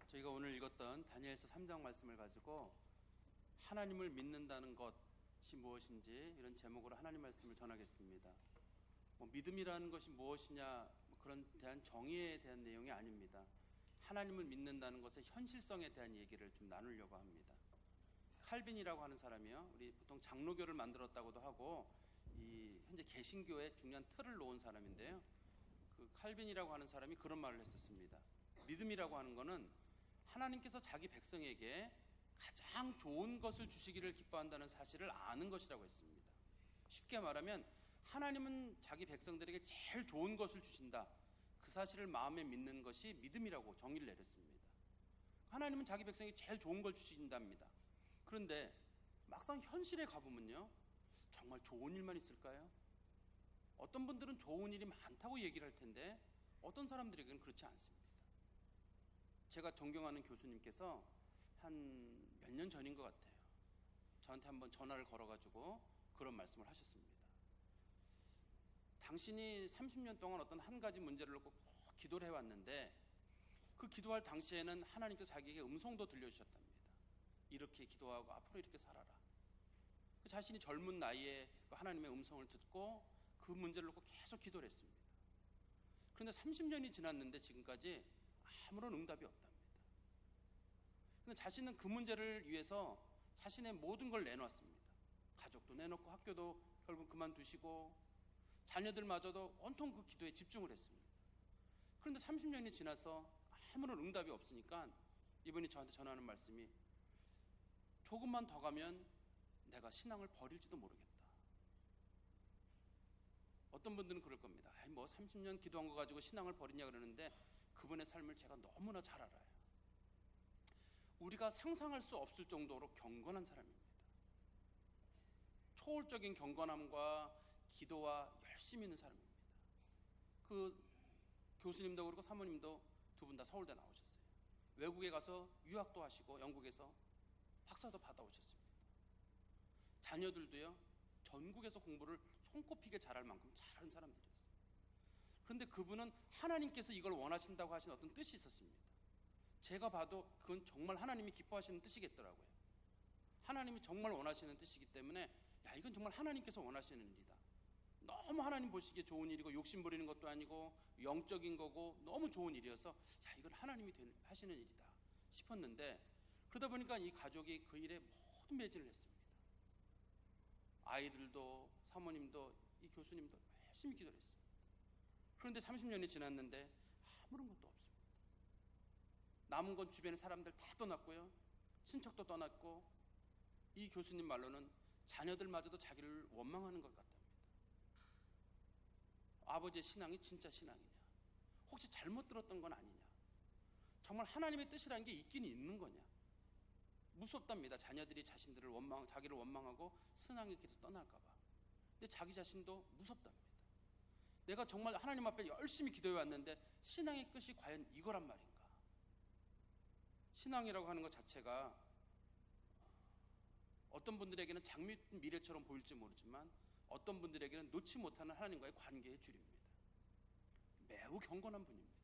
저희가 오늘 읽었던 다니엘서 3장 말씀을 가지고 하나님을 믿는다는 것이 무엇인지 이런 제목으로 하나님 말씀을 전하겠습니다. 믿음이라는 것이 무엇이냐 그런 대한 정의에 대한 내용이 아닙니다. 하나님을 믿는다는 것의 현실성에 대한 얘기를 좀 나누려고 합니다. 칼빈이라고 하는 사람이요, 우리 보통 장로교를 만들었다고도 하고 이 현재 개신교의 중요한 틀을 놓은 사람인데요, 그 칼빈이라고 하는 사람이 그런 말을 했었습니다. 믿음이라고 하는 것은 하나님께서 자기 백성에게 가장 좋은 것을 주시기를 기뻐한다는 사실을 아는 것이라고 했습니다. 쉽게 말하면 하나님은 자기 백성들에게 제일 좋은 것을 주신다, 그 사실을 마음에 믿는 것이 믿음이라고 정의를 내렸습니다. 하나님은 자기 백성에게 제일 좋은 걸 주신답니다. 그런데 막상 현실에 가보면요, 정말 좋은 일만 있을까요? 어떤 분들은 좋은 일이 많다고 얘기를 할 텐데 어떤 사람들에게는 그렇지 않습니다. 제가 존경하는 교수님께서 한 몇 년 전인 것 같아요, 저한테 한번 전화를 걸어가지고 그런 말씀을 하셨습니다. 당신이 30년 동안 어떤 한 가지 문제를 놓고 꼭 기도를 해왔는데 그 기도할 당시에는 하나님께서 자기에게 음성도 들려주셨답니다. 이렇게 기도하고 앞으로 이렇게 살아라. 자신이 젊은 나이에 하나님의 음성을 듣고 그 문제를 놓고 계속 기도를 했습니다. 그런데 30년이 지났는데 지금까지 아무런 응답이 없답니다. 근데 자신은 그 문제를 위해서 자신의 모든 걸 내놓았습니다. 가족도 내놓고 학교도 결국 그만두시고 자녀들마저도 온통 그 기도에 집중을 했습니다. 그런데 30년이 지나서 아무런 응답이 없으니까 이분이 저한테 전하는 말씀이, 조금만 더 가면 내가 신앙을 버릴지도 모르겠다. 어떤 분들은 그럴 겁니다. 30년 기도한 거 가지고 신앙을 버리냐 그러는데 그분의 삶을 제가 너무나 잘 알아요. 우리가 상상할 수 없을 정도로 경건한 사람입니다. 초월적인 경건함과 기도와 열심히 있는 사람입니다. 그 교수님도 그렇고 사모님도 두 분 다 서울대 나오셨어요. 외국에 가서 유학도 하시고 영국에서 박사도 받아오셨습니다. 자녀들도요, 전국에서 공부를 손꼽히게 잘할 만큼 잘하는 사람들이었어요. 그런데 그분은 하나님께서 이걸 원하신다고 하신 어떤 뜻이 있었습니다. 제가 봐도 그건 정말 하나님이 기뻐하시는 뜻이겠더라고요. 하나님이 정말 원하시는 뜻이기 때문에 이건 정말 하나님께서 원하시는 일이다. 너무 하나님 보시기에 좋은 일이고 욕심 부리는 것도 아니고 영적인 거고 너무 좋은 일이어서 이건 하나님이 하시는 일이다 싶었는데, 그러다 보니까 이 가족이 그 일에 모든 매진을 했습니다. 아이들도 사모님도 이 교수님도 열심히 기도를 했습니다. 그런데 30년이 지났는데 아무런 것도 없습니다. 남은 건 주변의 사람들 다 떠났고요, 친척도 떠났고, 이 교수님 말로는 자녀들마저도 자기를 원망하는 것 같답니다. 아버지의 신앙이 진짜 신앙이냐, 혹시 잘못 들었던 건 아니냐, 정말 하나님의 뜻이라는 게 있긴 있는 거냐, 무섭답니다. 자녀들이 자기를 원망하고 신앙의 길에서 떠날까 봐. 근데 자기 자신도 무섭답니다. 내가 정말 하나님 앞에 열심히 기도해 왔는데 신앙의 끝이 과연 이거란 말인가? 신앙이라고 하는 것 자체가 어떤 분들에게는 장밋 미래처럼 보일지 모르지만 어떤 분들에게는 놓지 못하는 하나님과의 관계의 줄입니다. 매우 경건한 분입니다.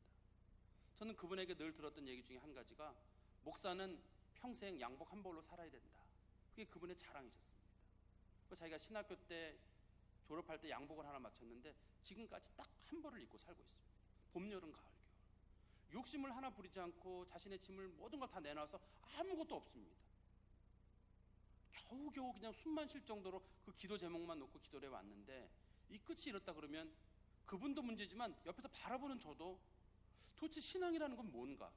저는 그분에게 늘 들었던 얘기 중에 한 가지가, 목사는 평생 양복 한 벌로 살아야 된다. 그게 그분의 자랑이셨습니다. 자기가 신학교 때 졸업할 때 양복을 하나 맞췄는데 지금까지 딱 한 벌을 입고 살고 있습니다. 봄, 여름, 가을, 겨울. 욕심을 하나 부리지 않고 자신의 짐을 모든 걸 다 내놔서 아무것도 없습니다. 겨우겨우 그냥 숨만 쉴 정도로 그 기도 제목만 놓고 기도를 해왔는데 이 끝이 이렇다 그러면 그분도 문제지만 옆에서 바라보는 저도 도대체 신앙이라는 건 뭔가?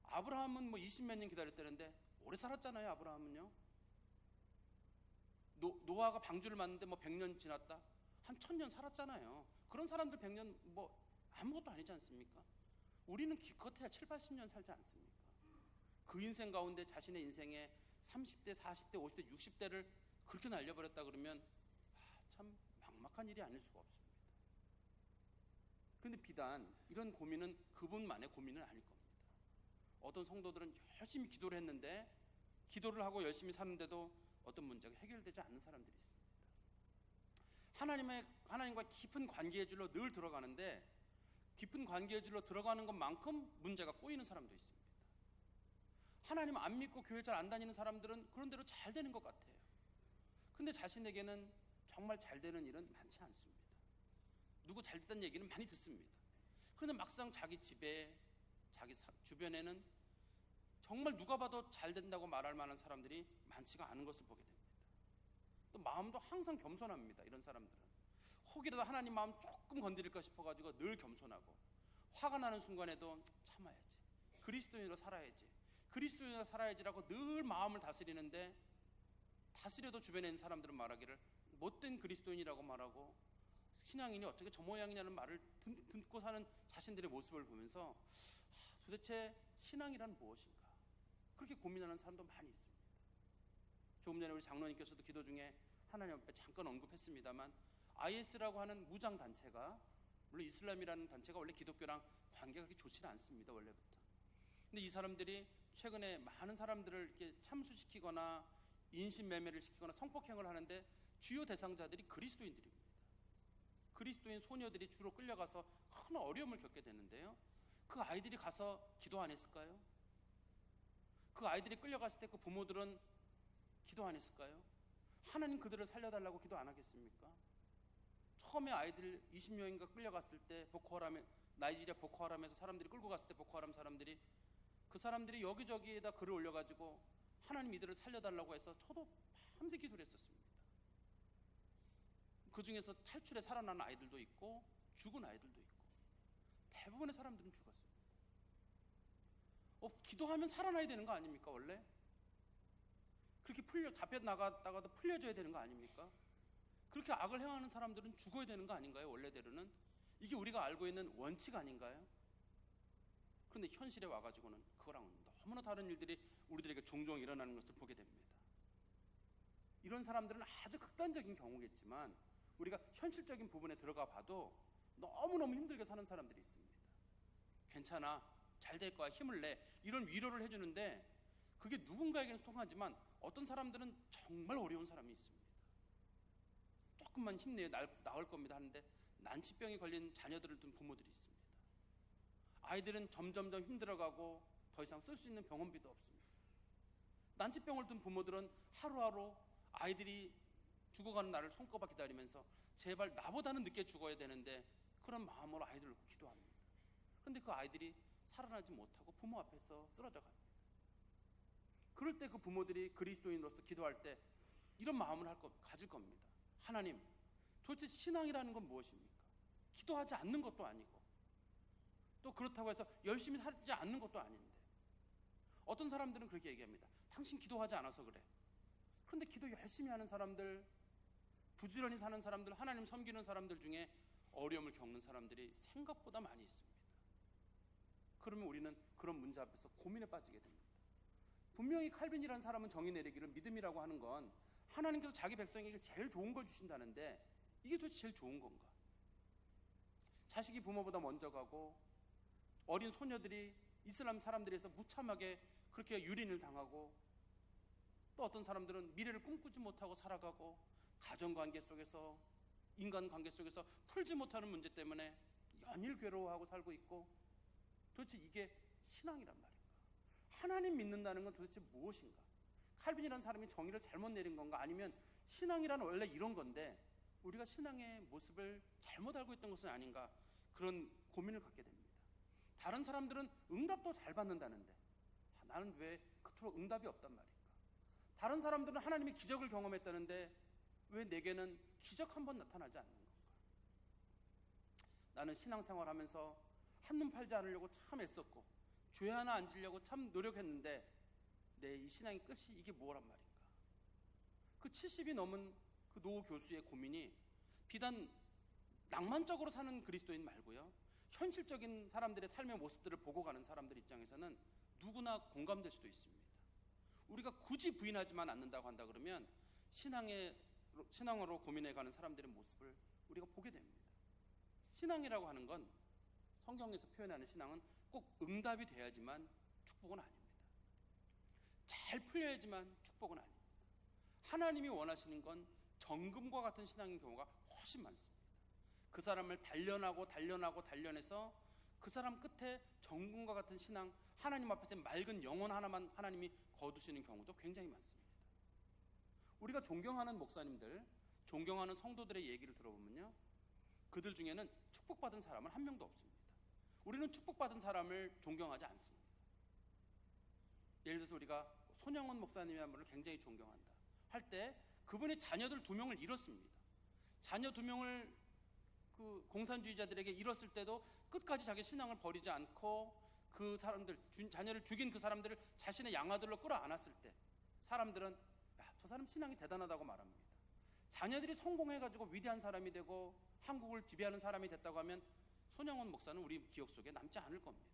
아브라함은 20몇 년 기다렸다는데 오래 살았잖아요. 아브라함은요, 노아가 방주를 만드는데 100년 지났다, 한 1000년 살았잖아요. 그런 사람들 100년 아무것도 아니지 않습니까? 우리는 기껏해야 7, 80년 살지 않습니까? 그 인생 가운데 자신의 인생에 30대, 40대, 50대, 60대를 그렇게 날려버렸다 그러면 참 막막한 일이 아닐 수가 없습니다. 그런데 비단 이런 고민은 그분만의 고민은 아닐 겁니다. 어떤 성도들은 열심히 기도를 했는데, 기도를 하고 열심히 사는데도 어떤 문제가 해결되지 않는 사람들이 있습니다. 하나님과 깊은 관계의 줄로 늘 들어가는데 깊은 관계의 줄로 들어가는 것만큼 문제가 꼬이는 사람도 있습니다. 하나님 안 믿고 교회 잘 안 다니는 사람들은 그런 대로 잘 되는 것 같아요. 근데 자신에게는 정말 잘 되는 일은 많지 않습니다. 누구 잘 됐다는 얘기는 많이 듣습니다. 그런데 막상 자기 집에, 자기 주변에는 정말 누가 봐도 잘 된다고 말할 만한 사람들이 많지가 않은 것을 보게 됩니다. 또 마음도 항상 겸손합니다. 이런 사람들은 혹이라도 하나님 마음 조금 건드릴까 싶어가지고 늘 겸손하고, 화가 나는 순간에도 참아야지, 그리스도인으로 살아야지, 그리스도인으로 살아야지라고 늘 마음을 다스리는데, 다스려도 주변에 있는 사람들은 말하기를 못된 그리스도인이라고 말하고, 신앙인이 어떻게 저 모양이냐는 말을 듣고 사는 자신들의 모습을 보면서 도대체 신앙이란 무엇인가, 그렇게 고민하는 사람도 많이 있습니다. 조금 전에 우리 장로님께서도 기도 중에 하나님 앞에 잠깐 언급했습니다만, IS라고 하는 무장 단체가, 물론 이슬람이라는 단체가 원래 기독교랑 관계가 그렇게 좋지는 않습니다, 원래부터. 근데 이 사람들이 최근에 많은 사람들을 이렇게 참수시키거나 인신매매를 시키거나 성폭행을 하는데 주요 대상자들이 그리스도인들입니다. 그리스도인 소녀들이 주로 끌려가서 큰 어려움을 겪게 되는데요, 그 아이들이 가서 기도 안 했을까요? 그 아이들이 끌려갔을 때 그 부모들은 기도 안 했을까요? 하나님 그들을 살려달라고 기도 안 하겠습니까? 처음에 아이들 20명인가 끌려갔을 때, 보코하람에, 나이지리아 보코하람에서 사람들이 끌고 갔을 때, 보코하람 사람들이, 그 사람들이 여기저기에다 글을 올려가지고 하나님 이들을 살려달라고 해서 저도 밤새 기도를 했었습니다. 그 중에서 탈출해 살아난 아이들도 있고 죽은 아이들도 있고, 대부분의 사람들은 죽었습니다. 기도하면 살아나야 되는 거 아닙니까? 원래 그렇게 잡혀 나갔다가도 풀려져야 되는 거 아닙니까? 그렇게 악을 행하는 사람들은 죽어야 되는 거 아닌가요? 원래대로는 이게 우리가 알고 있는 원칙 아닌가요? 그런데 현실에 와가지고는 그거랑은 너무나 다른 일들이 우리들에게 종종 일어나는 것을 보게 됩니다. 이런 사람들은 아주 극단적인 경우겠지만 우리가 현실적인 부분에 들어가 봐도 너무너무 힘들게 사는 사람들이 있습니다. 괜찮아, 잘 될 거야, 힘을 내, 이런 위로를 해주는데 그게 누군가에게는 통하지만 어떤 사람들은 정말 어려운 사람이 있습니다. 조금만 힘내요, 나을 겁니다 하는데 난치병이 걸린 자녀들을 둔 부모들이 있습니다. 아이들은 점점점 힘들어가고 더 이상 쓸 수 있는 병원비도 없습니다. 난치병을 둔 부모들은 하루하루 아이들이 죽어가는 날을 손꼽아 기다리면서 제발 나보다는 늦게 죽어야 되는데 그런 마음으로 아이들을 놓고 기도합니다. 그런데 그 아이들이 살아나지 못하고 부모 앞에서 쓰러져 갑니다. 그럴 때 그 부모들이 그리스도인으로서 기도할 때 이런 마음을 가질 겁니다. 하나님, 도대체 신앙이라는 건 무엇입니까? 기도하지 않는 것도 아니고 또 그렇다고 해서 열심히 살지 않는 것도 아닌데, 어떤 사람들은 그렇게 얘기합니다. 당신 기도하지 않아서 그래. 그런데 기도 열심히 하는 사람들, 부지런히 사는 사람들, 하나님 섬기는 사람들 중에 어려움을 겪는 사람들이 생각보다 많이 있습니다. 그러면 우리는 그런 문제 앞에서 고민에 빠지게 됩니다. 분명히 칼빈이라는 사람은 정의 내리기를 믿음이라고 하는 건 하나님께서 자기 백성에게 제일 좋은 걸 주신다는데 이게 도대체 제일 좋은 건가? 자식이 부모보다 먼저 가고 어린 소녀들이 이슬람 사람들에서 무참하게 그렇게 유린을 당하고, 또 어떤 사람들은 미래를 꿈꾸지 못하고 살아가고 가정관계 속에서, 인간관계 속에서 풀지 못하는 문제 때문에 연일 괴로워하고 살고 있고, 도대체 이게 신앙이란 말인가? 하나님 믿는다는 건 도대체 무엇인가? 칼빈이라는 사람이 정의를 잘못 내린 건가? 아니면 신앙이란 원래 이런 건데 우리가 신앙의 모습을 잘못 알고 있던 것은 아닌가? 그런 고민을 갖게 됩니다. 다른 사람들은 응답도 잘 받는다는데 나는 왜 그토록 응답이 없단 말인가? 다른 사람들은 하나님의 기적을 경험했다는데 왜 내게는 기적 한 번 나타나지 않는 건가? 나는 신앙생활 하면서 한눈 팔지 않으려고 참 애썼고 죄 하나 안 지려고 참 노력했는데 내 이 신앙의 끝이 이게 뭐란 말인가? 그 70이 넘은 그 노 교수의 고민이 비단 낭만적으로 사는 그리스도인 말고요, 현실적인 사람들의 삶의 모습들을 보고 가는 사람들 입장에서는 누구나 공감될 수도 있습니다. 우리가 굳이 부인하지만 않는다고 한다 그러면 신앙으로 고민해가는 사람들의 모습을 우리가 보게 됩니다. 신앙이라고 하는 건, 성경에서 표현하는 신앙은 꼭 응답이 돼야지만 축복은 아닙니다. 잘 풀려야지만 축복은 아닙니다. 하나님이 원하시는 건 정금과 같은 신앙인 경우가 훨씬 많습니다. 그 사람을 단련해서 그 사람 끝에 정금과 같은 신앙, 하나님 앞에서 맑은 영혼 하나만 하나님이 거두시는 경우도 굉장히 많습니다. 우리가 존경하는 목사님들, 존경하는 성도들의 얘기를 들어보면요, 그들 중에는 축복받은 사람은 한 명도 없습니다. 우리는 축복받은 사람을 존경하지 않습니다. 예를 들어서 우리가 손영원 목사님이라는 분을 굉장히 존경한다 할 때 그분이 자녀들 2명을 잃었습니다. 자녀 2명을 그 공산주의자들에게 잃었을 때도 끝까지 자기 신앙을 버리지 않고 그 사람들, 자녀를 죽인 그 사람들을 자신의 양아들로 끌어안았을 때 사람들은 야, 저 사람 신앙이 대단하다고 말합니다. 자녀들이 성공해가지고 위대한 사람이 되고 한국을 지배하는 사람이 됐다고 하면 손영원 목사는 우리 기억 속에 남지 않을 겁니다.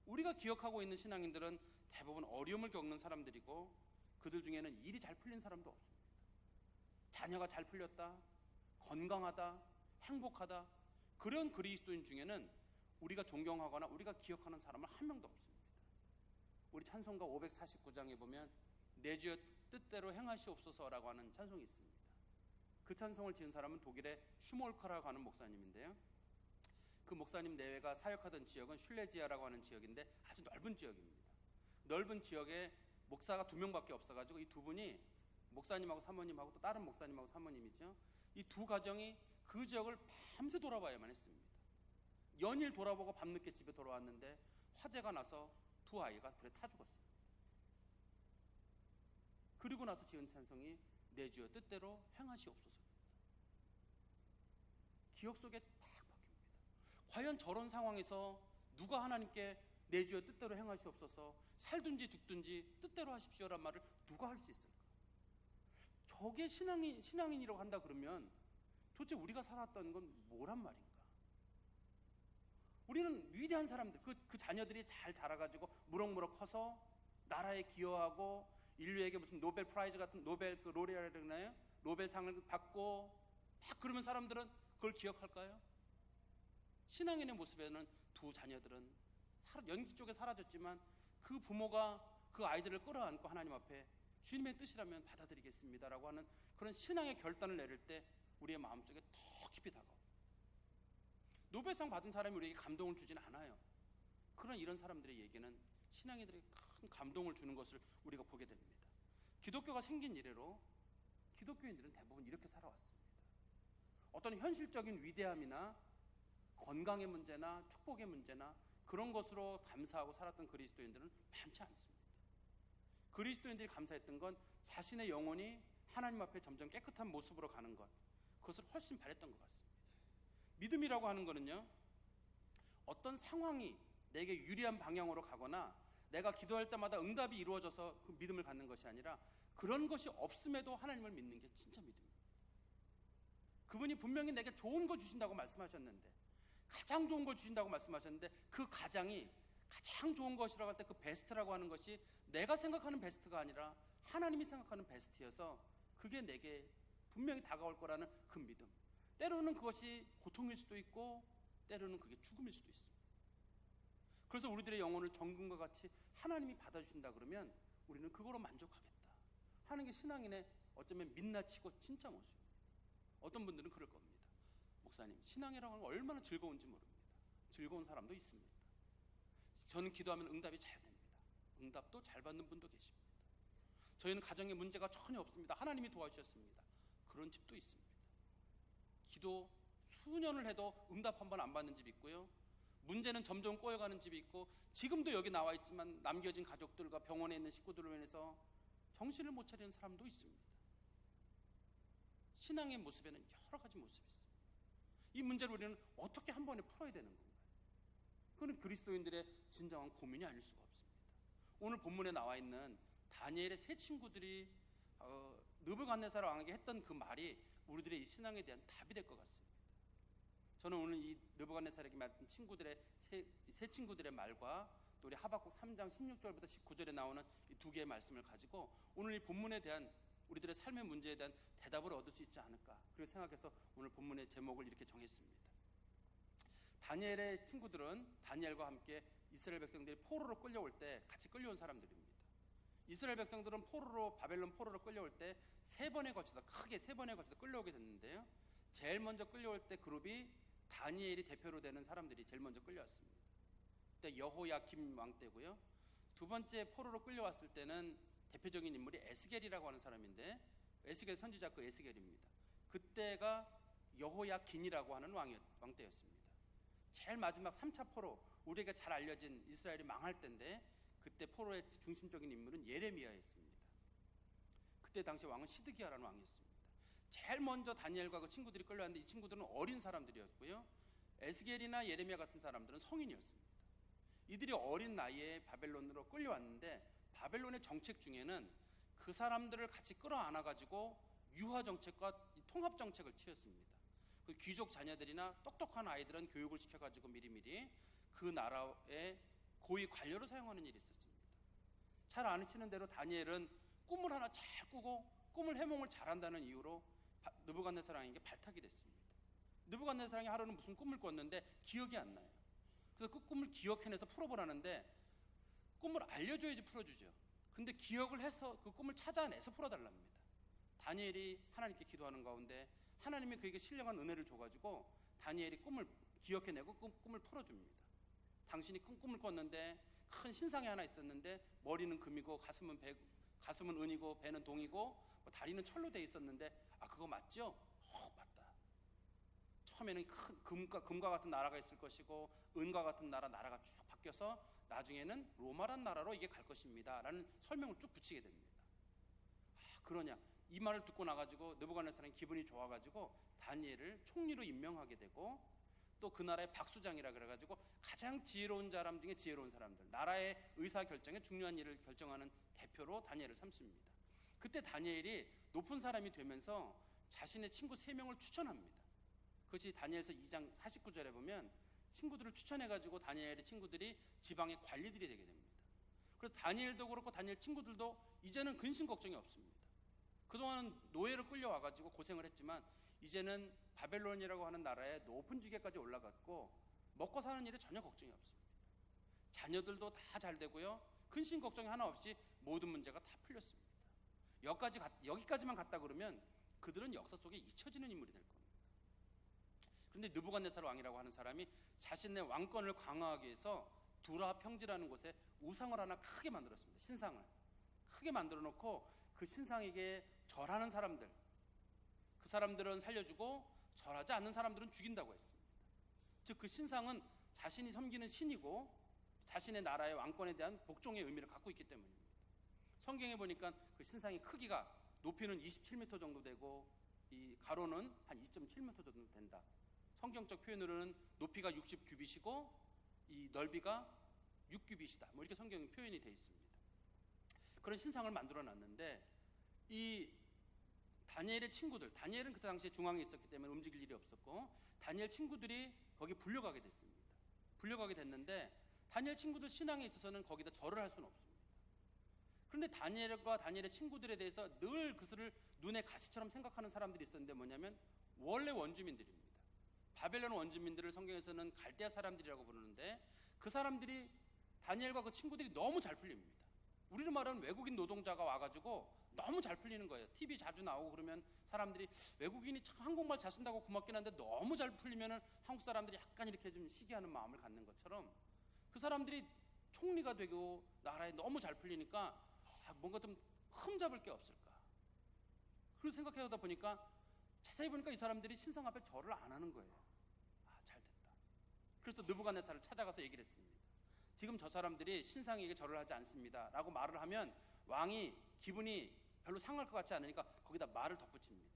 우리가 기억하고 있는 신앙인들은 대부분 어려움을 겪는 사람들이고 그들 중에는 일이 잘 풀린 사람도 없습니다. 자녀가 잘 풀렸다, 건강하다, 행복하다, 그런 그리스도인 중에는 우리가 존경하거나 우리가 기억하는 사람은 한 명도 없습니다. 우리 찬송가 549장에 보면 내 주의 뜻대로 행하시옵소서라고 하는 찬송이 있습니다. 그 찬송을 지은 사람은 독일의 슈몰커라고 하는 목사님인데요, 그 목사님 내외가 사역하던 지역은 슐레지아라고 하는 지역인데 아주 넓은 지역입니다. 넓은 지역에 목사가 2명밖에 없어가지고 이 두 분이, 목사님하고 사모님하고 또 다른 목사님하고 사모님이죠, 이 두 가정이 그 지역을 밤새 돌아봐야만 했습니다. 연일 돌아보고 밤늦게 집에 돌아왔는데 화재가 나서 두 아이가 불에 타 죽었습니다. 그리고 나서 지은 찬송이 내 주의 뜻대로 행하시옵소서입니다. 기억 속에 딱 박힙니다. 과연 저런 상황에서 누가 하나님께 내 주의 뜻대로 행하시옵소서, 살든지 죽든지 뜻대로 하십시오란 말을 누가 할 수 있을까? 저게 신앙인이라고 한다 그러면 도대체 우리가 살았던 건 뭐란 말인가? 우리는 위대한 사람들, 그 자녀들이 잘 자라가지고 무럭무럭 커서 나라에 기여하고 인류에게 무슨 노벨 프라이즈 같은 노벨 그 로레알이라고 그러나요? 노벨상을 받고 막 그러면 사람들은 그걸 기억할까요? 신앙인의 모습에는 두 자녀들은 연기 쪽에 사라졌지만 그 부모가 그 아이들을 끌어안고 하나님 앞에 주님의 뜻이라면 받아들이겠습니다라고 하는 그런 신앙의 결단을 내릴 때 우리의 마음속에 더 깊이 다가옵니다. 노벨상 받은 사람이 우리에게 감동을 주진 않아요. 그런 이런 사람들의 얘기는 신앙인들에게 큰 감동을 주는 것을 우리가 보게 됩니다. 기독교가 생긴 이래로 기독교인들은 대부분 이렇게 살아왔습니다. 어떤 현실적인 위대함이나 건강의 문제나 축복의 문제나 그런 것으로 감사하고 살았던 그리스도인들은 많지 않습니다. 그리스도인들이 감사했던 건 자신의 영혼이 하나님 앞에 점점 깨끗한 모습으로 가는 것, 그것을 훨씬 바랬던 것 같습니다. 믿음이라고 하는 것은요, 어떤 상황이 내게 유리한 방향으로 가거나 내가 기도할 때마다 응답이 이루어져서 그 믿음을 갖는 것이 아니라 그런 것이 없음에도 하나님을 믿는 게 진짜 믿음입니다. 그분이 분명히 내게 좋은 거 주신다고 말씀하셨는데, 가장 좋은 걸 주신다고 말씀하셨는데 그 가장 좋은 것이라고 할 때 그 베스트라고 하는 것이 내가 생각하는 베스트가 아니라 하나님이 생각하는 베스트여서 그게 내게 분명히 다가올 거라는 그 믿음, 때로는 그것이 고통일 수도 있고 때로는 그게 죽음일 수도 있습니다. 그래서 우리들의 영혼을 정금과 같이 하나님이 받아주신다 그러면 우리는 그거로 만족하겠다 하는 게 신앙인의 어쩌면 민낯이고 진짜 모습입니다. 어떤 분들은 그럴 겁니다. 목사님, 신앙이라고 하는 건 얼마나 즐거운지 모릅니다. 즐거운 사람도 있습니다. 저는 기도하면 응답이 잘 됩니다. 응답도 잘 받는 분도 계십니다. 저희는 가정에 문제가 전혀 없습니다. 하나님이 도와주셨습니다. 그런 집도 있습니다. 기도 수년을 해도 응답 한 번 안 받는 집이 있고요, 문제는 점점 꼬여가는 집이 있고, 지금도 여기 나와 있지만 남겨진 가족들과 병원에 있는 식구들로 인해서 정신을 못 차리는 사람도 있습니다. 신앙의 모습에는 여러 가지 모습이 있습니다. 이 문제를 우리는 어떻게 한 번에 풀어야 되는 건가요? 그건 그리스도인들의 진정한 고민이 아닐 수가 없습니다. 오늘 본문에 나와 있는 다니엘의 세 친구들이 느부갓네살 왕에게 했던 그 말이 우리들의 이 신앙에 대한 답이 될 것 같습니다. 저는 오늘 이 느부갓네살에게 말했던 세 친구들의 말과 또 우리 하박국 3장 16절부터 19절에 나오는 이 두 개의 말씀을 가지고 오늘 이 본문에 대한 우리들의 삶의 문제에 대한 대답을 얻을 수 있지 않을까, 그렇게 생각해서 오늘 본문의 제목을 이렇게 정했습니다. 다니엘의 친구들은 다니엘과 함께 이스라엘 백성들이 포로로 끌려올 때 같이 끌려온 사람들입니다. 이스라엘 백성들은 바벨론 포로로 끌려올 때 크게 세 번에 걸쳐서 끌려오게 됐는데요, 제일 먼저 끌려올 때 그룹이 다니엘이 대표로 되는 사람들이 제일 먼저 끌려왔습니다. 그때 여호야김 왕 때고요. 두 번째 포로로 끌려왔을 때는 대표적인 인물이 에스겔이라고 하는 사람인데, 에스겔 선지자 그 에스겔입니다. 그때가 여호야긴이라고 하는 왕 때였습니다. 제일 마지막 3차 포로, 우리에게 잘 알려진 이스라엘이 망할 때인데, 그때 포로의 중심적인 인물은 예레미야였습니다. 그때 당시 왕은 시드기야라는 왕이었습니다. 제일 먼저 다니엘과 그 친구들이 끌려왔는데, 이 친구들은 어린 사람들이었고요. 에스겔이나 예레미야 같은 사람들은 성인이었습니다. 이들이 어린 나이에 바벨론으로 끌려왔는데, 바벨론의 정책 중에는 그 사람들을 같이 끌어안아가지고 유화 정책과 통합 정책을 취했습니다. 그 귀족 자녀들이나 똑똑한 아이들은 교육을 시켜가지고 미리미리 그 나라의 고위 관료로 사용하는 일이 있었습니다. 잘 아시는 대로 다니엘은 꿈을 하나 잘 꾸고 꿈을 해몽을 잘한다는 이유로 느부갓네살왕에게 발탁이 됐습니다. 느부갓네살왕이 하루는 무슨 꿈을 꿨는데 기억이 안 나요. 그래서 그 꿈을 기억해내서 풀어보라는데, 꿈을 알려줘야지 풀어주죠. 근데 기억을 해서 그 꿈을 찾아내서 풀어달랍니다. 다니엘이 하나님께 기도하는 가운데 하나님이 그에게 신령한 은혜를 줘가지고 다니엘이 꿈을 기억해내고 꿈을 풀어줍니다. 당신이 큰 꿈을 꿨는데 큰 신상이 하나 있었는데, 머리는 금이고 가슴은 은이고 배는 동이고 다리는 철로 돼 있었는데, 그거 맞죠? 맞다. 처음에는 큰 금과 같은 나라가 있을 것이고 은과 같은 나라가 쭉 바뀌어서 나중에는 로마란 나라로 이게 갈 것입니다 라는 설명을 쭉 붙이게 됩니다. 그러냐, 이 말을 듣고 나가지고 느부갓네살이 기분이 좋아가지고 다니엘을 총리로 임명하게 되고, 또 그 나라의 박수장이라 그래가지고 가장 지혜로운 사람 중에 지혜로운 사람들, 나라의 의사결정에 중요한 일을 결정하는 대표로 다니엘을 삼습니다. 그때 다니엘이 높은 사람이 되면서 자신의 친구 3명을 추천합니다. 그것이 다니엘서 2장 49절에 보면 친구들을 추천해가지고 다니엘의 친구들이 지방의 관리들이 되게 됩니다. 그래서 다니엘도 그렇고 다니엘 친구들도 이제는 근심 걱정이 없습니다. 그동안 노예로 끌려와가지고 고생을 했지만 이제는 바벨론이라고 하는 나라의 높은 직위까지 올라갔고 먹고 사는 일에 전혀 걱정이 없습니다. 자녀들도 다 잘 되고요. 근심 걱정이 하나 없이 모든 문제가 다 풀렸습니다. 여기까지만 갔다 그러면 그들은 역사 속에 잊혀지는 인물이 될 겁니다. 그런데 느부갓네살 왕이라고 하는 사람이 자신의 왕권을 강화하기 위해서 두라 평지라는 곳에 우상을 하나 크게 만들었습니다. 신상을 크게 만들어 놓고 그 신상에게 절하는 사람들, 그 사람들은 살려주고 절하지 않는 사람들은 죽인다고 했습니다. 즉 그 신상은 자신이 섬기는 신이고 자신의 나라의 왕권에 대한 복종의 의미를 갖고 있기 때문입니다. 성경에 보니까 그 신상의 크기가 높이는 27m 정도 되고 이 가로는 한 2.7m 정도 된다. 성경적 표현으로는 높이가 60규빗이고 이 넓이가 6규빗이다. 이렇게 성경에 표현이 되어 있습니다. 그런 신상을 만들어 놨는데, 이 다니엘의 친구들, 다니엘은 그때 당시에 중앙에 있었기 때문에 움직일 일이 없었고 다니엘 친구들이 거기 불려가게 됐습니다. 불려가게 됐는데 다니엘 친구들 신앙에 있어서는 거기다 절을 할 수는 없습니다. 그런데 다니엘과 다니엘의 친구들에 대해서 늘 그들을 눈의 가시처럼 생각하는 사람들이 있었는데, 뭐냐면 원래 원주민들입니다. 바벨론 원주민들을 성경에서는 갈대아 사람들이라고 부르는데, 그 사람들이 다니엘과 그 친구들이 너무 잘 풀립니다. 우리로 말하는 외국인 노동자가 와가지고 너무 잘 풀리는 거예요. TV 자주 나오고 그러면 사람들이 외국인이 참 한국말 잘 쓴다고 고맙긴 한데 너무 잘 풀리면은 한국 사람들이 약간 이렇게 좀 시기하는 마음을 갖는 것처럼, 그 사람들이 총리가 되고 나라에 너무 잘 풀리니까 뭔가 좀 흠잡을 게 없을까, 그걸 생각해보다 보니까 자세히 보니까 이 사람들이 신상 앞에 절을 안 하는 거예요. 잘 됐다. 그래서 느부갓네살을 찾아가서 얘기를 했습니다. 지금 저 사람들이 신상에게 절을 하지 않습니다 라고 말을 하면 왕이 기분이 별로 상할 것 같지 않으니까 거기다 말을 덧붙입니다.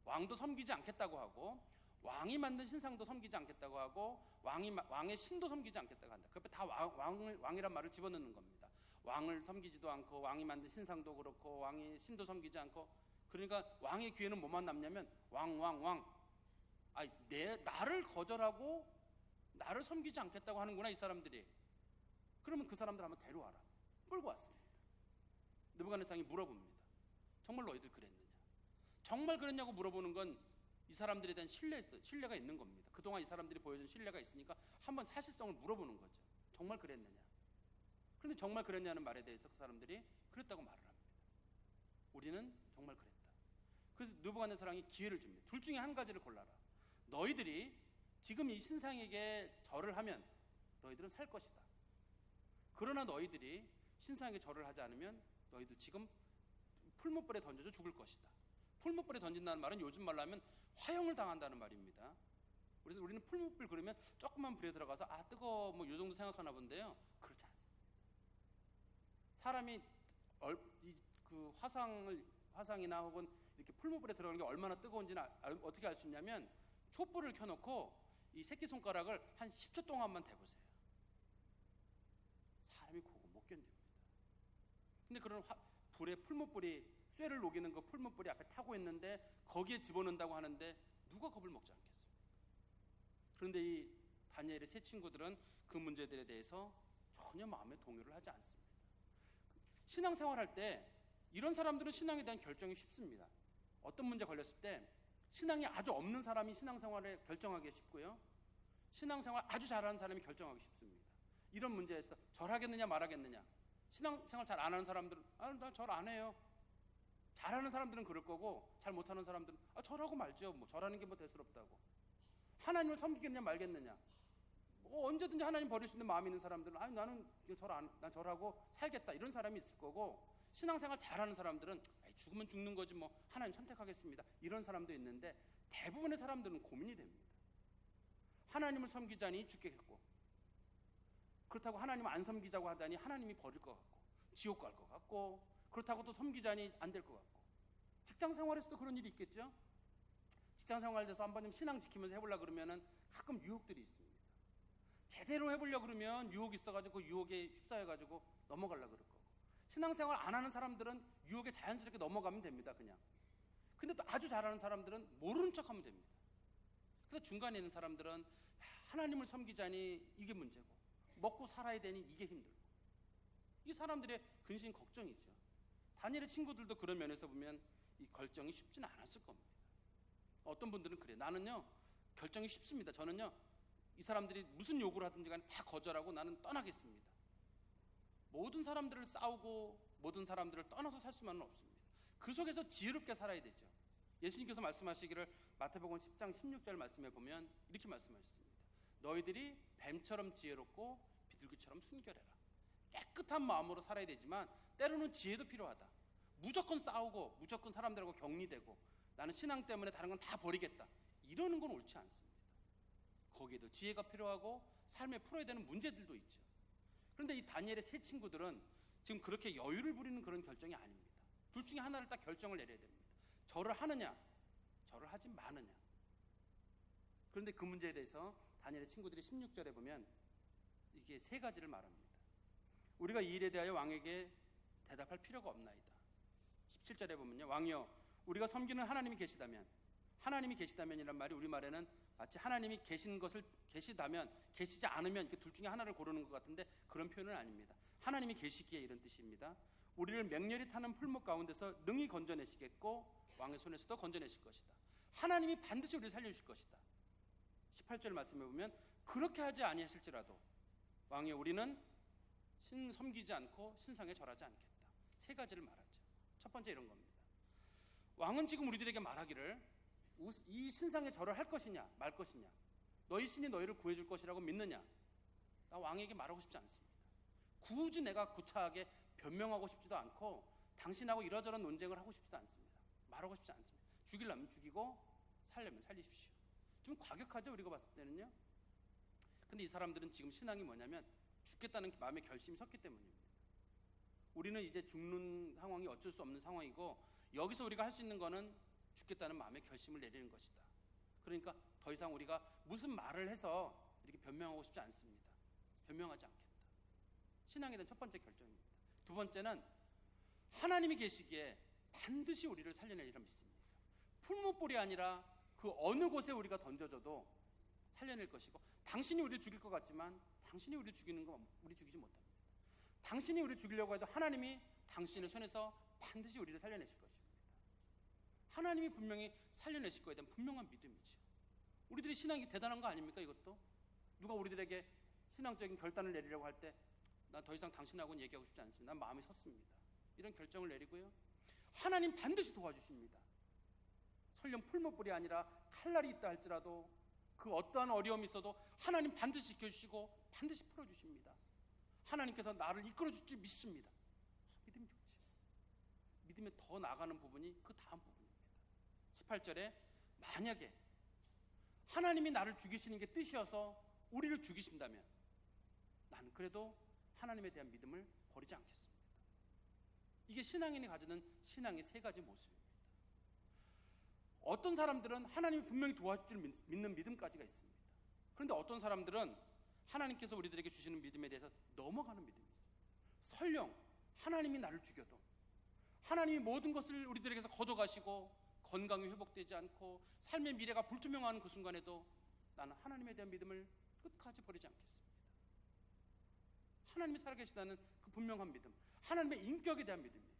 왕도 섬기지 않겠다고 하고 왕이 만든 신상도 섬기지 않겠다고 하고 왕의 신도 섬기지 않겠다고 한다. 그 옆에 다 왕이란 말을 집어넣는 겁니다. 왕을 섬기지도 않고 왕이 만든 신상도 그렇고 왕의 신도 섬기지 않고, 그러니까 왕의 귀에는 뭐만 남냐면 왕. 나를 거절하고 나를 섬기지 않겠다고 하는구나 이 사람들이. 그러면 그 사람들 한번 데려와라. 끌고 왔습니다. 느부갓네살이 물어봅니다. 정말 너희들 그랬느냐? 정말 그랬냐고 물어보는 건 이 사람들에 대한 신뢰가 있는 겁니다. 그동안 이 사람들이 보여준 신뢰가 있으니까 한번 사실성을 물어보는 거죠. 정말 그랬느냐? 그런데 정말 그랬냐는 말에 대해서 그 사람들이 그랬다고 말을 합니다. 우리는 정말 그랬다. 그래서 느부갓네살이 기회를 줍니다. 둘 중에 한 가지를 골라라. 너희들이 지금 이 신상에게 절을 하면 너희들은 살 것이다. 그러나 너희들이 신상에게 절을 하지 않으면 너희들 지금 풀무불에 던져져 죽을 것이다. 풀무불에 던진다는 말은 요즘 말로 하면 화형을 당한다는 말입니다. 그래서 우리는 풀무불 그러면 조그만 불에 들어가서 아 뜨거워 뭐 이 정도 생각하나 본데요. 그렇지 않습니다. 사람이 그 화상이나 혹은 이렇게 풀무불에 들어가는 게 얼마나 뜨거운지는 어떻게 알 수 있냐면 촛불을 켜놓고 이 새끼손가락을 한 10초 동안만 대보세요. 사람이 그거 못 견딥니다. 근데 그런 불에 풀무불이 쇠를 녹이는 그 풀무불이 앞에 타고 있는데 거기에 집어넣는다고 하는데 누가 겁을 먹지 않겠어요? 그런데 이 다니엘의 세 친구들은 그 문제들에 대해서 전혀 마음의 동요를 하지 않습니다. 신앙생활할 때 이런 사람들은 신앙에 대한 결정이 쉽습니다. 어떤 문제 걸렸을 때 신앙이 아주 없는 사람이 신앙생활에 결정하기 쉽고요. 신앙생활 아주 잘하는 사람이 결정하기 쉽습니다. 이런 문제에서 절하겠느냐 말하겠느냐. 신앙생활 잘 안 하는 사람들은 나 절 안 해요. 잘하는 사람들은 그럴 거고 잘 못하는 사람들은 절하고 말죠. 뭐 절하는 게 뭐 대수롭다고. 하나님을 섬기겠느냐 말겠느냐. 언제든지 하나님 버릴 수 있는 마음이 있는 사람들은 나는 난 절하고 살겠다 이런 사람이 있을 거고, 신앙생활 잘하는 사람들은 죽으면 죽는 거지 뭐 하나님 선택하겠습니다 이런 사람도 있는데, 대부분의 사람들은 고민이 됩니다. 하나님을 섬기자니 죽겠고, 그렇다고 하나님을 안 섬기자고 하다니 하나님이 버릴 것 같고, 지옥 갈 것 같고, 그렇다고 또 섬기자니 안 될 것 같고. 직장생활에서도 그런 일이 있겠죠. 직장생활에서 한번 좀 신앙 지키면서 해보려고 그러면은 가끔 유혹들이 있습니다. 제대로 해보려고 그러면 유혹이 있어가지고 그 유혹에 휩싸여가지고 넘어가려고 그럴 거고, 신앙생활 안 하는 사람들은 유혹에 자연스럽게 넘어가면 됩니다. 그냥. 근데 또 아주 잘하는 사람들은 모르는 척하면 됩니다. 근데 중간에 있는 사람들은 하나님을 섬기자니 이게 문제고, 먹고 살아야 되니 이게 힘들고, 이 사람들의 근심 걱정이죠. 다니엘의 친구들도 그런 면에서 보면 이 결정이 쉽지는 않았을 겁니다. 어떤 분들은 그래요. 나는요 결정이 쉽습니다. 저는요 이 사람들이 무슨 요구를 하든지 간에 다 거절하고 나는 떠나겠습니다. 모든 사람들을 싸우고 모든 사람들을 떠나서 살 수만은 없습니다. 그 속에서 지혜롭게 살아야 되죠. 예수님께서 말씀하시기를 마태복음 10장 16절 말씀에 보면 이렇게 말씀하셨습니다. 너희들이 뱀처럼 지혜롭고 비둘기처럼 순결해라. 깨끗한 마음으로 살아야 되지만 때로는 지혜도 필요하다. 무조건 싸우고 무조건 사람들하고 격리되고 나는 신앙 때문에 다른 건 다 버리겠다 이러는 건 옳지 않습니다. 거기에도 지혜가 필요하고 삶에 풀어야 되는 문제들도 있죠. 그런데 이 다니엘의 세 친구들은 지금 그렇게 여유를 부리는 그런 결정이 아닙니다. 둘 중에 하나를 딱 결정을 내려야 됩니다. 절을 하느냐 절을 하지 마느냐. 그런데 그 문제에 대해서 다니엘의 친구들이 16절에 보면 이게 세 가지를 말합니다. 우리가 이 일에 대하여 왕에게 대답할 필요가 없나이다. 17절에 보면요, 왕이여 우리가 섬기는 하나님이 계시다면, 하나님이 계시다면이란 말이 우리말에는 마치 하나님이 계신 것을 계시다면 계시지 않으면 이렇게 둘 중에 하나를 고르는 것 같은데 그런 표현은 아닙니다. 하나님이 계시기에 이런 뜻입니다. 우리를 맹렬히 타는 풀목 가운데서 능히 건져내시겠고 왕의 손에서도 건져내실 것이다. 하나님이 반드시 우리를 살려주실 것이다. 18절 말씀해 보면 그렇게 하지 아니하실지라도 왕이여 우리는 신 섬기지 않고 신상에 절하지 않겠다. 세 가지를 말하죠. 첫 번째 이런 겁니다. 왕은 지금 우리들에게 말하기를 이 신상에 절을 할 것이냐 말 것이냐, 너희 신이 너희를 구해줄 것이라고 믿느냐. 나 왕에게 말하고 싶지 않습니다. 굳이 내가 구차하게 변명하고 싶지도 않고 당신하고 이러저런 논쟁을 하고 싶지도 않습니다. 말하고 싶지 않습니다. 죽이려면 죽이고 살려면 살리십시오. 좀 과격하죠 우리가 봤을 때는요. 근데 이 사람들은 지금 신앙이 뭐냐면 죽겠다는 마음의 결심이 섰기 때문입니다. 우리는 이제 죽는 상황이 어쩔 수 없는 상황이고, 여기서 우리가 할 수 있는 거는 죽겠다는 마음의 결심을 내리는 것이다. 그러니까 더 이상 우리가 무슨 말을 해서 이렇게 변명하고 싶지 않습니다. 변명하지 않겠다. 신앙에 대한 첫 번째 결정입니다. 두 번째는 하나님이 계시기에 반드시 우리를 살려내리라 믿습니다. 풀무불이 아니라 그 어느 곳에 우리가 던져져도 살려낼 것이고, 당신이 우리를 죽일 것 같지만 당신이 우리를 죽이는 거 우리 죽이지 못합니다. 당신이 우리를 죽이려고 해도 하나님이 당신의 손에서 반드시 우리를 살려내실 것입니다. 하나님이 분명히 살려내실 거에 대한 분명한 믿음이죠. 우리들이 신앙이 대단한 거 아닙니까? 이것도 누가 우리들에게 신앙적인 결단을 내리려고 할 때 난 더 이상 당신하고는 얘기하고 싶지 않습니다. 난 마음이 섰습니다. 이런 결정을 내리고요, 하나님 반드시 도와주십니다. 설령 풀무불이 아니라 칼날이 있다 할지라도 그 어떠한 어려움이 있어도 하나님 반드시 지켜주시고 반드시 풀어주십니다. 하나님께서 나를 이끌어줄 줄 믿습니다. 믿음이 좋지. 믿음에 더 나아가는 부분이 그 다음 부분입니다. 18절에 만약에 하나님이 나를 죽이시는 게 뜻이어서 우리를 죽이신다면 나는 그래도 하나님에 대한 믿음을 버리지 않겠습니다. 이게 신앙인이 가지는 신앙의 세 가지 모습입니다. 어떤 사람들은 하나님이 분명히 도와줄 줄 믿는 믿음까지가 있습니다. 그런데 어떤 사람들은 하나님께서 우리들에게 주시는 믿음에 대해서 넘어가는 믿음이 있습니다. 설령 하나님이 나를 죽여도, 하나님이 모든 것을 우리들에게서 걷어가시고 건강이 회복되지 않고 삶의 미래가 불투명한 그 순간에도 나는 하나님에 대한 믿음을 끝까지 버리지 않겠습니다. 하나님이 살아계시다는 그 분명한 믿음, 하나님의 인격에 대한 믿음이에요.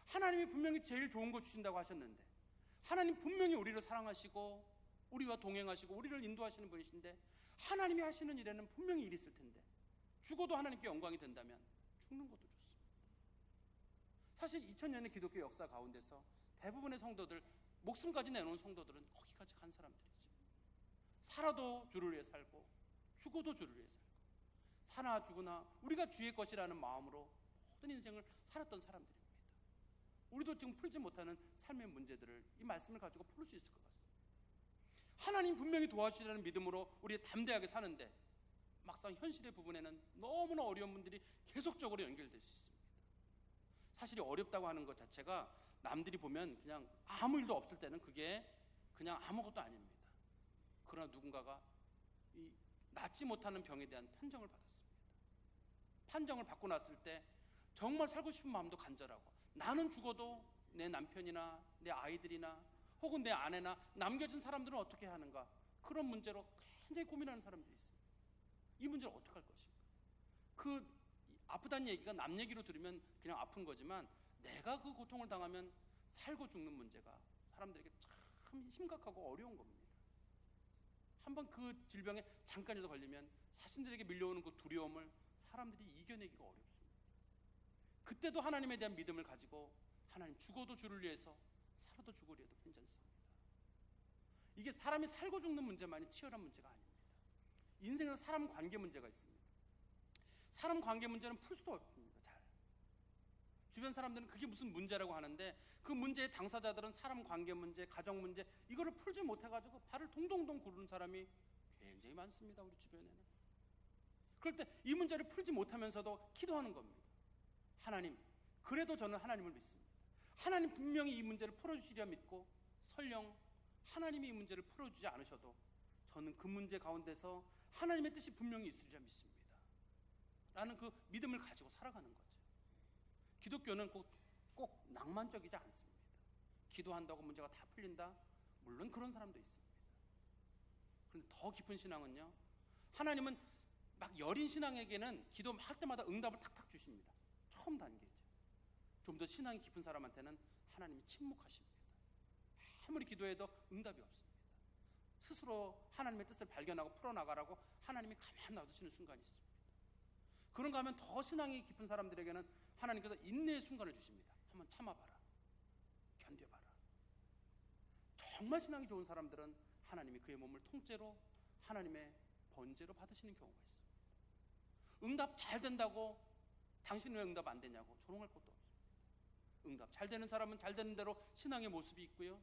하나님이 분명히 제일 좋은 거 주신다고 하셨는데, 하나님 분명히 우리를 사랑하시고 우리와 동행하시고 우리를 인도하시는 분이신데, 하나님이 하시는 일에는 분명히 일이 있을 텐데 죽어도 하나님께 영광이 된다면 죽는 것도 좋습니다. 사실 2000년의 기독교 역사 가운데서 대부분의 성도들, 목숨까지 내놓은 성도들은 거기까지 간 사람들이죠. 살아도 주를 위해 살고 죽어도 주를 위해 살고, 사나 죽으나 우리가 주의 것이라는 마음으로 모든 인생을 살았던 사람들입니다. 우리도 지금 풀지 못하는 삶의 문제들을 이 말씀을 가지고 풀 수 있을 것 같습니다. 하나님 분명히 도와주시라는 믿음으로 우리 담대하게 사는데 막상 현실의 부분에는 너무나 어려운 분들이 계속적으로 연결될 수 있습니다. 사실 어렵다고 하는 것 자체가 남들이 보면 그냥 아무 일도 없을 때는 그게 그냥 아무것도 아닙니다. 그러나 누군가가 이 낫지 못하는 병에 대한 판정을 받았습니다. 판정을 받고 났을 때 정말 살고 싶은 마음도 간절하고, 나는 죽어도 내 남편이나 내 아이들이나 혹은 내 아내나 남겨진 사람들은 어떻게 하는가, 그런 문제로 굉장히 고민하는 사람들이 있습니다. 이 문제를 어떻게 할 것인가. 그 아프다는 얘기가 남 얘기로 들으면 그냥 아픈 거지만, 내가 그 고통을 당하면 살고 죽는 문제가 사람들에게 참 심각하고 어려운 겁니다. 한번 그 질병에 잠깐이라도 걸리면 자신들에게 밀려오는 그 두려움을 사람들이 이겨내기가 어렵습니다. 그때도 하나님에 대한 믿음을 가지고, 하나님 죽어도 주를 위해서 살아도 주를 위해도 괜찮습니다. 이게 사람이 살고 죽는 문제만이 치열한 문제가 아닙니다. 인생은 사람 관계 문제가 있습니다. 사람 관계 문제는 풀 수도 없습니다. 잘 주변 사람들은 그게 무슨 문제라고 하는데, 그 문제의 당사자들은 사람 관계 문제, 가정 문제, 이거를 풀지 못해가지고 발을 동동동 구르는 사람이 굉장히 많습니다. 우리 주변에는. 그럴 때 이 문제를 풀지 못하면서도 기도하는 겁니다. 하나님, 그래도 저는 하나님을 믿습니다. 하나님 분명히 이 문제를 풀어주시리라 믿고, 설령 하나님이 이 문제를 풀어주지 않으셔도 저는 그 문제 가운데서 하나님의 뜻이 분명히 있으리라 믿습니다 라는 그 믿음을 가지고 살아가는 거죠. 기독교는 꼭 낭만적이지 않습니다. 기도한다고 문제가 다 풀린다? 물론 그런 사람도 있습니다. 그런데 더 깊은 신앙은요, 하나님은 막 여린 신앙에게는 기도할 때마다 응답을 탁탁 주십니다. 처음 단계죠. 좀 더 신앙이 깊은 사람한테는 하나님이 침묵하십니다. 아무리 기도해도 응답이 없습니다. 스스로 하나님의 뜻을 발견하고 풀어나가라고 하나님이 가만 놔두시는 순간이 있습니다. 그런가 하면 더 신앙이 깊은 사람들에게는 하나님께서 인내의 순간을 주십니다. 한번 참아봐라, 견뎌봐라. 정말 신앙이 좋은 사람들은 하나님이 그의 몸을 통째로 하나님의 번제로 받으시는 경우가 있습니다. 응답 잘 된다고 당신은 왜 응답 안 되냐고 조롱할 것도 없습니다. 응답 잘 되는 사람은 잘 되는 대로 신앙의 모습이 있고요,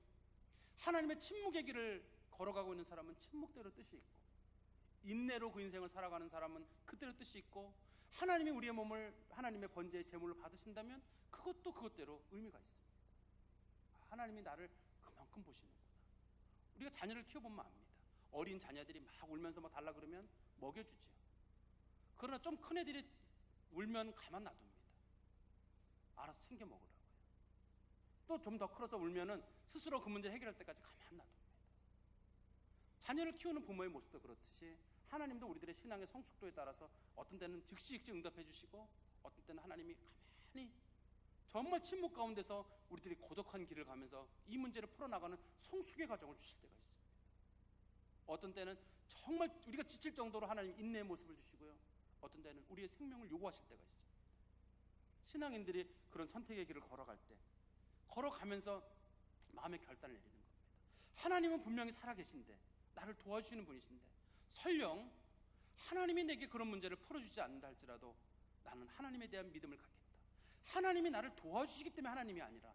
하나님의 침묵의 길을 걸어가고 있는 사람은 침묵대로 뜻이 있고, 인내로 그 인생을 살아가는 사람은 그대로 뜻이 있고, 하나님이 우리의 몸을 하나님의 번제의 제물로 받으신다면 그것도 그것대로 의미가 있습니다. 하나님이 나를 그만큼 보시는구나. 우리가 자녀를 키워보면 압니다. 어린 자녀들이 막 울면서 막 달라 그러면 먹여주죠. 그러나 좀 큰 애들이 울면 가만 놔둡니다. 알아서 챙겨 먹으라고요. 또 좀 더 커서 울면은 스스로 그 문제 해결할 때까지 가만 놔둡니다. 자녀를 키우는 부모의 모습도 그렇듯이 하나님도 우리들의 신앙의 성숙도에 따라서 어떤 때는 즉시 응답해 주시고, 어떤 때는 하나님이 가만히 정말 침묵 가운데서 우리들이 고독한 길을 가면서 이 문제를 풀어나가는 성숙의 과정을 주실 때가 있습니다. 어떤 때는 정말 우리가 지칠 정도로 하나님 인내의 모습을 주시고요, 어떤 때는 우리의 생명을 요구하실 때가 있습니다. 신앙인들이 그런 선택의 길을 걸어갈 때, 걸어가면서 마음의 결단을 내리는 겁니다. 하나님은 분명히 살아계신데 나를 도와주시는 분이신데 설령 하나님이 내게 그런 문제를 풀어주지 않는다 할지라도 나는 하나님에 대한 믿음을 갖겠다. 하나님이 나를 도와주시기 때문에 하나님이 아니라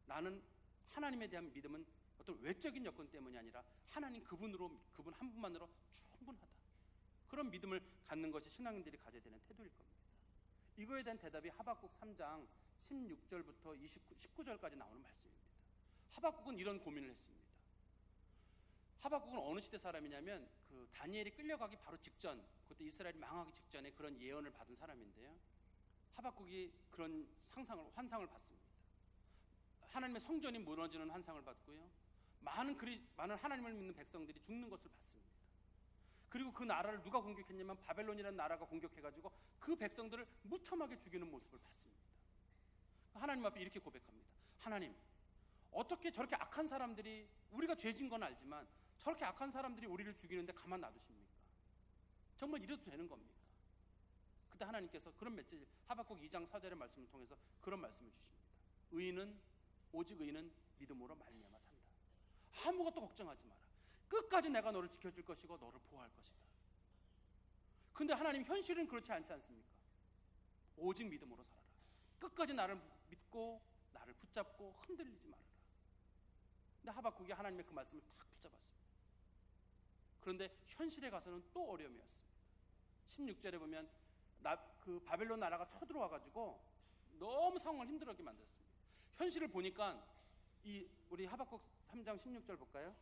나는 하나님에 대한 믿음은 어떤 외적인 여건 때문이 아니라 하나님 그분 한 분만으로 충분하다. 그런 믿음을 갖는 것이 신앙인들이 가져야 되는 태도일 겁니다. 이거에 대한 대답이 하박국 3장 16절부터 19절까지 나오는 말씀입니다. 하박국은 이런 고민을 했습니다. 하박국은 어느 시대 사람이냐면 그 다니엘이 끌려가기 바로 직전, 그때 이스라엘이 망하기 직전에 그런 예언을 받은 사람인데요. 하박국이 그런 환상을 받습니다. 하나님의 성전이 무너지는 환상을 받고요. 많은 하나님을 믿는 백성들이 죽는 것을 봤습니다. 그리고 그 나라를 누가 공격했냐면 바벨론이라는 나라가 공격해가지고 그 백성들을 무참하게 죽이는 모습을 봤습니다. 하나님 앞에 이렇게 고백합니다. 하나님, 어떻게 저렇게 악한 사람들이, 우리가 죄진 건 알지만 저렇게 악한 사람들이 우리를 죽이는데 가만 놔두십니까? 정말 이래도 되는 겁니까? 그때 하나님께서 그런 메시지, 하박국 2장 4절의 말씀을 통해서 그런 말씀을 주십니다. 오직 의인은 믿음으로 말미암아 산다. 아무것도 걱정하지 마라. 끝까지 내가 너를 지켜줄 것이고 너를 보호할 것이다. 근데 하나님, 현실은 그렇지 않지 않습니까? 오직 믿음으로 살아라. 끝까지 나를 믿고 나를 붙잡고 흔들리지 말아라. 근데 하박국이 하나님의 그 말씀을 탁 붙잡았습니다. 그런데 현실에 가서는 또 어려움이었습니다. 16절에 보면 그 바벨론 나라가 쳐들어와가지고 너무 상황을 힘들게 만들었습니다. 현실을 보니까 우리 하박국 3장 16절 볼까요?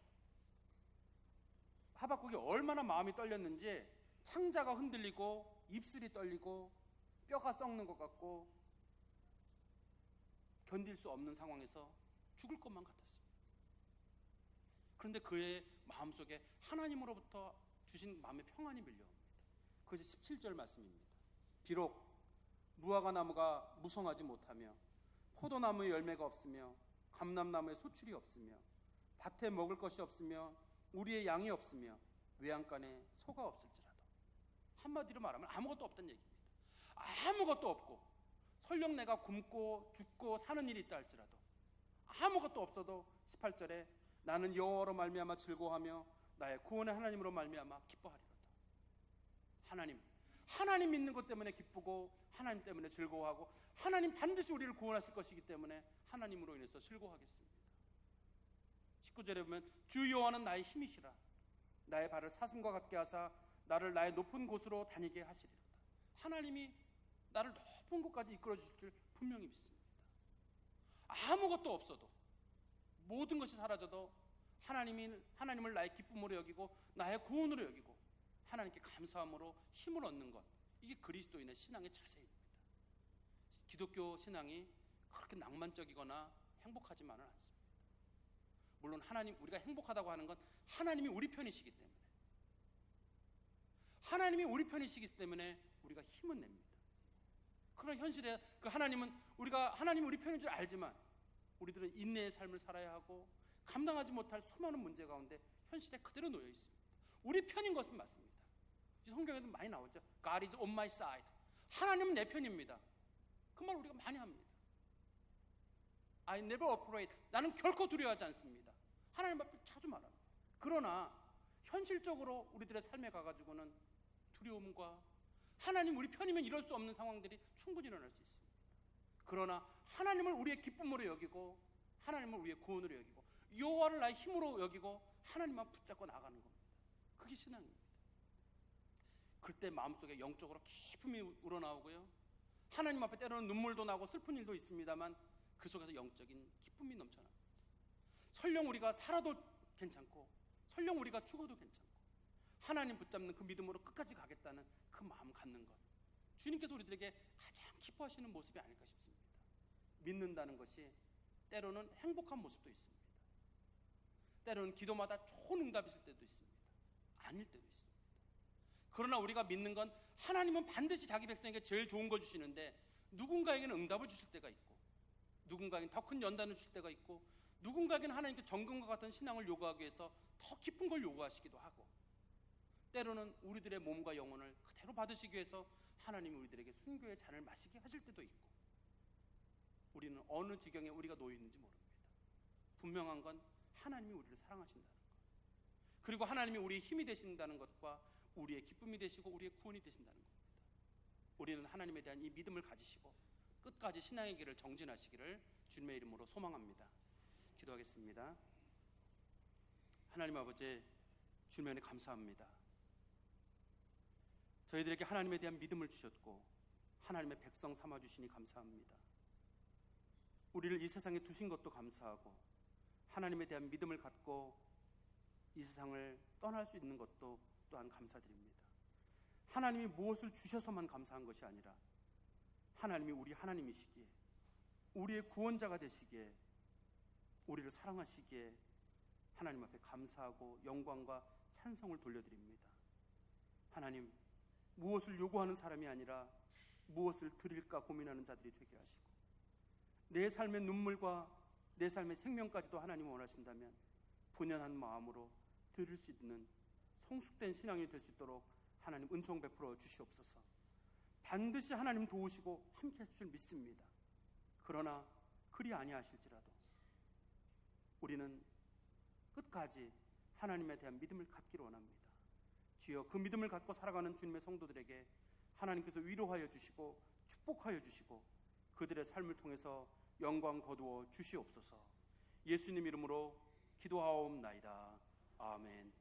하박국이 얼마나 마음이 떨렸는지 창자가 흔들리고 입술이 떨리고 뼈가 썩는 것 같고 견딜 수 없는 상황에서 죽을 것만 같았습니다. 그런데 그의 마음속에 하나님으로부터 주신 마음의 평안이 밀려옵니다. 그것이 17절 말씀입니다. 비록 무화과 나무가 무성하지 못하며 포도나무에 열매가 없으며 감람나무에 소출이 없으며 밭에 먹을 것이 없으며 우리의 양이 없으며 외양간에 소가 없을지라도, 한마디로 말하면 아무것도 없다는 얘기입니다. 아무것도 없고 설령 내가 굶고 죽고 사는 일이 있다 할지라도, 아무것도 없어도 18절에 나는 여호와로 말미암아 즐거워하며 나의 구원의 하나님으로 말미암아 기뻐하리로다. 하나님 믿는 것 때문에 기쁘고 하나님 때문에 즐거워하고 하나님 반드시 우리를 구원하실 것이기 때문에 하나님으로 인해서 즐거워하겠습니다. 19절에 보면 주 여호와는 나의 힘이시라. 나의 발을 사슴과 같게 하사 나를 나의 높은 곳으로 다니게 하시리로다. 하나님이 나를 높은 곳까지 이끌어 주실 줄 분명히 믿습니다. 아무것도 없어도, 모든 것이 사라져도 하나님을 나의 기쁨으로 여기고 나의 구원으로 여기고 하나님께 감사함으로 힘을 얻는 것, 이게 그리스도인의 신앙의 자세입니다. 기독교 신앙이 그렇게 낭만적이거나 행복하지만은 않습니다. 물론 우리가 행복하다고 하는 건 하나님이 우리 편이시기 때문에, 하나님이 우리 편이시기 때문에 우리가 힘은 냅니다. 그런 현실에 그 우리가 하나님이 우리 편인 줄 알지만 우리들은 인내의 삶을 살아야 하고 감당하지 못할 수많은 문제 가운데 현실에 그대로 놓여 있습니다. 우리 편인 것은 맞습니다. 성경에도 많이 나오죠. God is on my side. 하나님은 내 편입니다. 그 말 우리가 많이 합니다. I never afraid. 나는 결코 두려워하지 않습니다. 하나님 앞에 자주 말합니다. 그러나 현실적으로 우리들의 삶에 가가지고는 두려움과 하나님 우리 편이면 이럴 수 없는 상황들이 충분히 일어날 수 있습니다. 그러나 하나님을 우리의 기쁨으로 여기고 하나님을 우리의 구원으로 여기고 여호와를 나의 힘으로 여기고 하나님만 붙잡고 나가는 겁니다. 그게 신앙입니다. 그때 마음속에 영적으로 기쁨이 우러나오고요, 하나님 앞에 때로는 눈물도 나고 슬픈 일도 있습니다만 그 속에서 영적인 기쁨이 넘쳐납니다. 설령 우리가 살아도 괜찮고 설령 우리가 죽어도 괜찮고 하나님 붙잡는 그 믿음으로 끝까지 가겠다는 그 마음 갖는 것, 주님께서 우리들에게 가장 기뻐하시는 모습이 아닐까 싶습니다. 믿는다는 것이 때로는 행복한 모습도 있습니다. 때로는 기도마다 좋은 응답이 있을 때도 있습니다. 아닐 때도 있습니다. 그러나 우리가 믿는 건 하나님은 반드시 자기 백성에게 제일 좋은 걸 주시는데 누군가에게는 응답을 주실 때가 있고 누군가에게는 더 큰 연단을 주실 때가 있고 누군가에게는 하나님께 정금과 같은 신앙을 요구하기 위해서 더 깊은 걸 요구하시기도 하고, 때로는 우리들의 몸과 영혼을 그대로 받으시기 위해서 하나님이 우리들에게 순교의 잔을 마시게 하실 때도 있고, 우리는 어느 지경에 우리가 놓여 있는지 모릅니다. 분명한 건 하나님이 우리를 사랑하신다는 것, 그리고 하나님이 우리의 힘이 되신다는 것과 우리의 기쁨이 되시고 우리의 구원이 되신다는 겁니다. 우리는 하나님에 대한 이 믿음을 가지시고 끝까지 신앙의 길을 정진하시기를 주님의 이름으로 소망합니다. 기도하겠습니다. 하나님 아버지, 주님의 은혜 감사합니다. 저희들에게 하나님에 대한 믿음을 주셨고 하나님의 백성 삼아주시니 감사합니다. 우리를 이 세상에 두신 것도 감사하고 하나님에 대한 믿음을 갖고 이 세상을 떠날 수 있는 것도 또한 감사드립니다. 하나님이 무엇을 주셔서만 감사한 것이 아니라 하나님이 우리 하나님이시기에, 우리의 구원자가 되시기에, 우리를 사랑하시기에 하나님 앞에 감사하고 영광과 찬송을 돌려드립니다. 하나님, 무엇을 요구하는 사람이 아니라 무엇을 드릴까 고민하는 자들이 되게 하시고 내 삶의 눈물과 내 삶의 생명까지도 하나님이 원하신다면 분연한 마음으로 드릴 수 있는 성숙된 신앙이 될 수 있도록 하나님 은총 베풀어 주시옵소서. 반드시 하나님 도우시고 함께 하실 줄 믿습니다. 그러나 그리 아니하실지라도 우리는 끝까지 하나님에 대한 믿음을 갖기를 원합니다. 주여, 그 믿음을 갖고 살아가는 주님의 성도들에게 하나님께서 위로하여 주시고 축복하여 주시고 그들의 삶을 통해서 영광 거두어 주시옵소서. 예수님 이름으로 기도하옵나이다. 아멘.